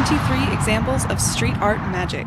23 examples of street art magic.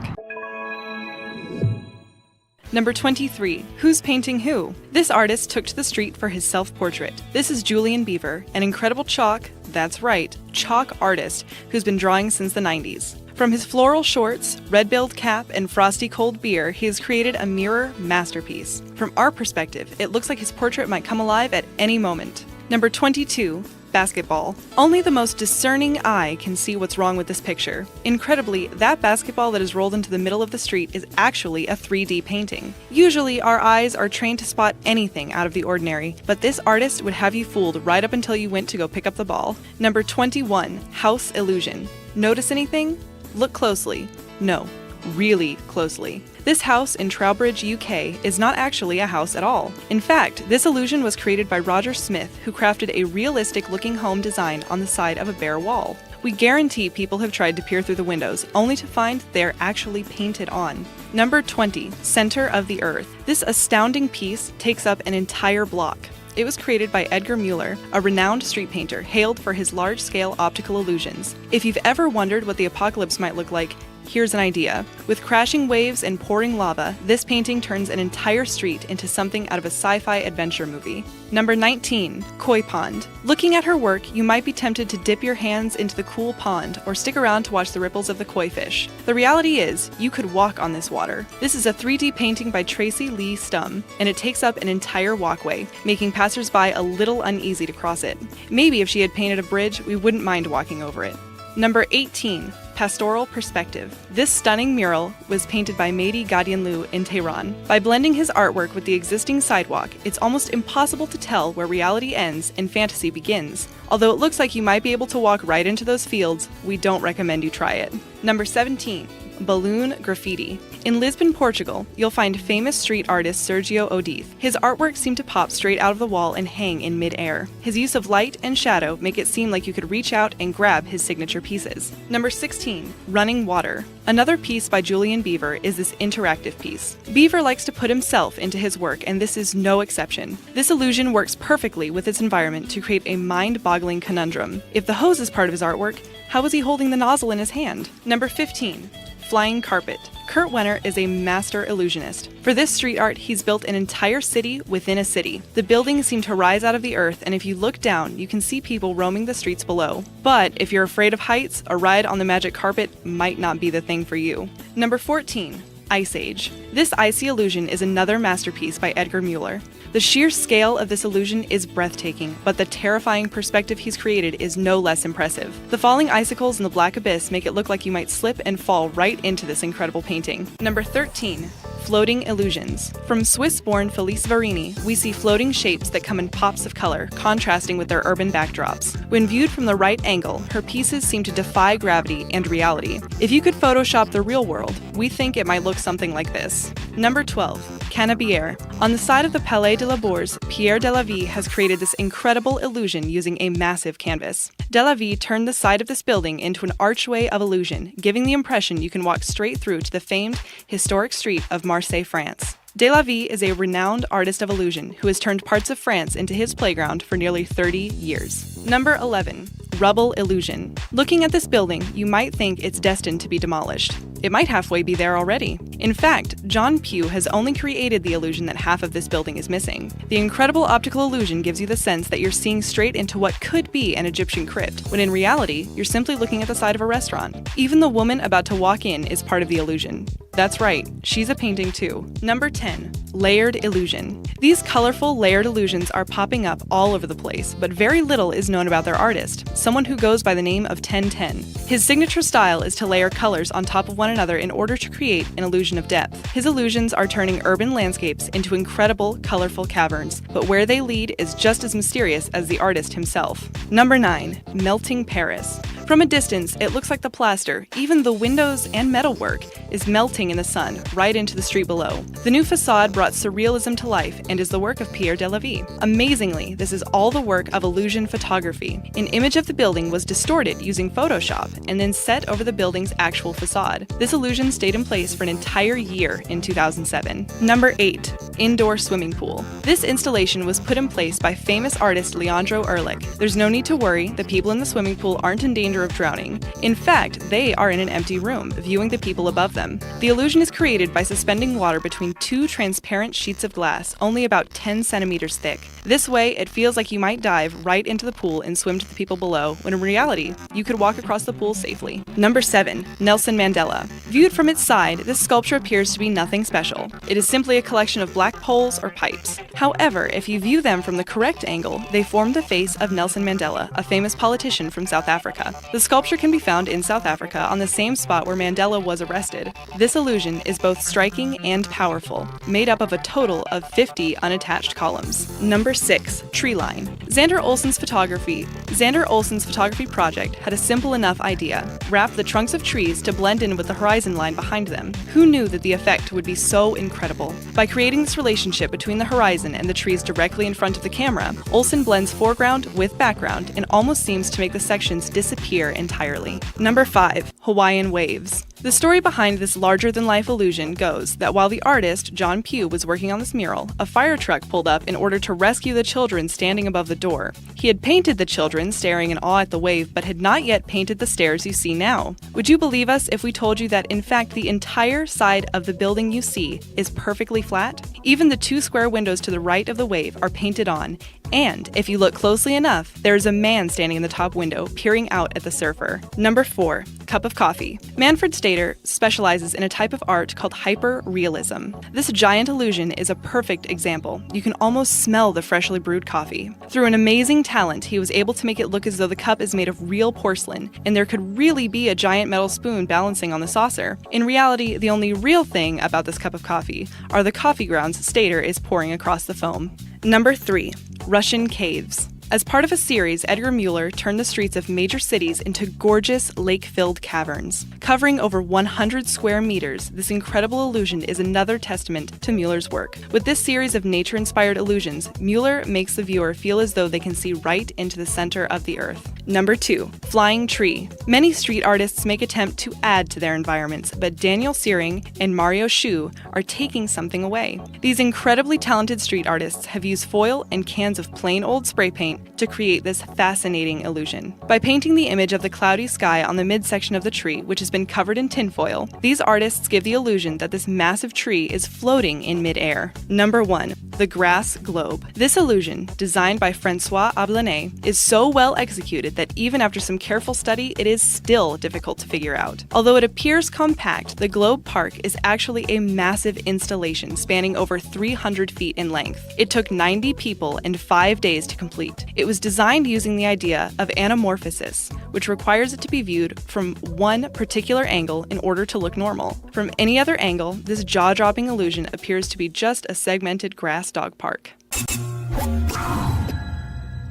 Number 23. Who's painting who? This artist took to the street for his self-portrait. This is Julian Beaver, an incredible chalk, that's right, chalk artist who's been drawing since the 90s. From his floral shorts, red-billed cap, and frosty cold beer, he has created a mirror masterpiece. From our perspective, it looks like his portrait might come alive at any moment. Number 22. Basketball. Only the most discerning eye can see what's wrong with this picture. Incredibly, that basketball that is rolled into the middle of the street is actually a 3D painting. Usually, our eyes are trained to spot anything out of the ordinary, but this artist would have you fooled right up until you went to go pick up the ball. Number 21. House illusion. Notice anything? Look closely. No, really closely. This house in Trowbridge, UK is not actually a house at all. In fact, this illusion was created by Roger Smith, who crafted a realistic-looking home design on the side of a bare wall. We guarantee people have tried to peer through the windows, only to find they're actually painted on. Number 20. Center of the Earth. This astounding piece takes up an entire block. It was created by Edgar Mueller, a renowned street painter hailed for his large-scale optical illusions. If you've ever wondered what the apocalypse might look like, here's an idea. With crashing waves and pouring lava, this painting turns an entire street into something out of a sci-fi adventure movie. Number 19. Koi Pond. Looking at her work, you might be tempted to dip your hands into the cool pond or stick around to watch the ripples of the koi fish. The reality is, you could walk on this water. This is a 3D painting by Tracy Lee Stum, and it takes up an entire walkway, making passersby a little uneasy to cross it. Maybe if she had painted a bridge, we wouldn't mind walking over it. Number 18. Pastoral Perspective. This stunning mural was painted by Mehdi Gadianlou in Tehran. By blending his artwork with the existing sidewalk, it's almost impossible to tell where reality ends and fantasy begins. Although it looks like you might be able to walk right into those fields, we don't recommend you try it. Number 17. Balloon graffiti. In Lisbon, Portugal, you'll find famous street artist Sergio Odith. His artwork seemed to pop straight out of the wall and hang in mid-air. His use of light and shadow make it seem like you could reach out and grab his signature pieces. Number 16. Running water. Another piece by Julian Beaver is this interactive piece. Beaver likes to put himself into his work, and this is no exception. This illusion works perfectly with its environment to create a mind-boggling conundrum. If the hose is part of his artwork, how is he holding the nozzle in his hand? Number 15. Flying carpet. Kurt Wenner is a master illusionist. For this street art, he's built an entire city within a city. The buildings seem to rise out of the earth, and if you look down, you can see people roaming the streets below. But if you're afraid of heights, a ride on the magic carpet might not be the thing for you. Number 14. Ice Age. This icy illusion is another masterpiece by Edgar Mueller. The sheer scale of this illusion is breathtaking, but the terrifying perspective he's created is no less impressive. The falling icicles in the black abyss make it look like you might slip and fall right into this incredible painting. Number 13. Floating illusions. From Swiss-born Felice Varini, we see floating shapes that come in pops of color, contrasting with their urban backdrops. When viewed from the right angle, her pieces seem to defy gravity and reality. If you could Photoshop the real world, we think it might look something like this. Number 12. Canebière. On the side of the Palais de la Bourse, Pierre Delavie has created this incredible illusion using a massive canvas. Delavie turned the side of this building into an archway of illusion, giving the impression you can walk straight through to the famed historic street of Marseille, France. Delavie is a renowned artist of illusion who has turned parts of France into his playground for nearly 30 years. Number 11. Rubble illusion. Looking at this building, you might think it's destined to be demolished. It might halfway be there already. In fact, John Pugh has only created the illusion that half of this building is missing. The incredible optical illusion gives you the sense that you're seeing straight into what could be an Egyptian crypt, when in reality, you're simply looking at the side of a restaurant. Even the woman about to walk in is part of the illusion. That's right, she's a painting too. Number 10. Layered illusion. These colorful, layered illusions are popping up all over the place, but very little is known about their artist, someone who goes by the name of 1010. His signature style is to layer colors on top of one another in order to create an illusion of depth. His illusions are turning urban landscapes into incredible, colorful caverns, but where they lead is just as mysterious as the artist himself. Number 9. Melting Paris. From a distance, it looks like the plaster, even the windows and metalwork, is melting in the sun right into the street below. The new facade brought surrealism to life and is the work of Pierre Delavie. Amazingly, this is all the work of illusion photography. An image of the building was distorted using Photoshop and then set over the building's actual facade. This illusion stayed in place for an entire year in 2007. Number 8. Indoor swimming pool. This installation was put in place by famous artist Leandro Ehrlich. There's no need to worry, the people in the swimming pool aren't in danger danger of drowning. In fact, they are in an empty room, viewing the people above them. The illusion is created by suspending water between two transparent sheets of glass, only about 10 centimeters thick. This way, it feels like you might dive right into the pool and swim to the people below, when in reality, you could walk across the pool safely. Number 7. Nelson Mandela. Viewed from its side, this sculpture appears to be nothing special. It is simply a collection of black poles or pipes. However, if you view them from the correct angle, they form the face of Nelson Mandela, a famous politician from South Africa. The sculpture can be found in South Africa on the same spot where Mandela was arrested. This illusion is both striking and powerful, made up of a total of 50 unattached columns. Number 6. Tree line. Xander Olsen's photography project had a simple enough idea: wrap the trunks of trees to blend in with the horizon line behind them. Who knew that the effect would be so incredible? By creating this relationship between the horizon and the trees directly in front of the camera, Olsen blends foreground with background and almost seems to make the sections disappear entirely. Number 5. Hawaiian waves. The story behind this larger-than-life illusion goes that while the artist, John Pugh, was working on this mural, a fire truck pulled up in order to rescue the children standing above the door. He had painted the children staring in awe at the wave, but had not yet painted the stairs you see now. Would you believe us if we told you that, in fact, the entire side of the building you see is perfectly flat? Even the 2 square windows to the right of the wave are painted on, and if you look closely enough, there is a man standing in the top window, peering out at the surfer. Number 4. Cup of coffee. Manfred Stater specializes in a type of art called hyper-realism. This giant illusion is a perfect example. You can almost smell the freshly brewed coffee. Through an amazing talent, he was able to make it look as though the cup is made of real porcelain, and there could really be a giant metal spoon balancing on the saucer. In reality, the only real thing about this cup of coffee are the coffee grounds Stater is pouring across the foam. Number 3. Russian caves. As part of a series, Edgar Mueller turned the streets of major cities into gorgeous, lake-filled caverns. Covering over 100 square meters, this incredible illusion is another testament to Mueller's work. With this series of nature-inspired illusions, Mueller makes the viewer feel as though they can see right into the center of the earth. Number 2. Flying tree. Many street artists make attempt to add to their environments, but Daniel Searing and Mario Shu are taking something away. These incredibly talented street artists have used foil and cans of plain old spray paint to create this fascinating illusion. By painting the image of the cloudy sky on the midsection of the tree, which has been covered in tinfoil, these artists give the illusion that this massive tree is floating in midair. Number 1. The grass globe. This illusion, designed by Francois Ablanet, is so well executed that even after some careful study, it is still difficult to figure out. Although it appears compact, the Globe Park is actually a massive installation spanning over 300 feet in length. It took 90 people and 5 days to complete. It was designed using the idea of anamorphosis, which requires it to be viewed from one particular angle in order to look normal. From any other angle, this jaw-dropping illusion appears to be just a segmented grass dog park.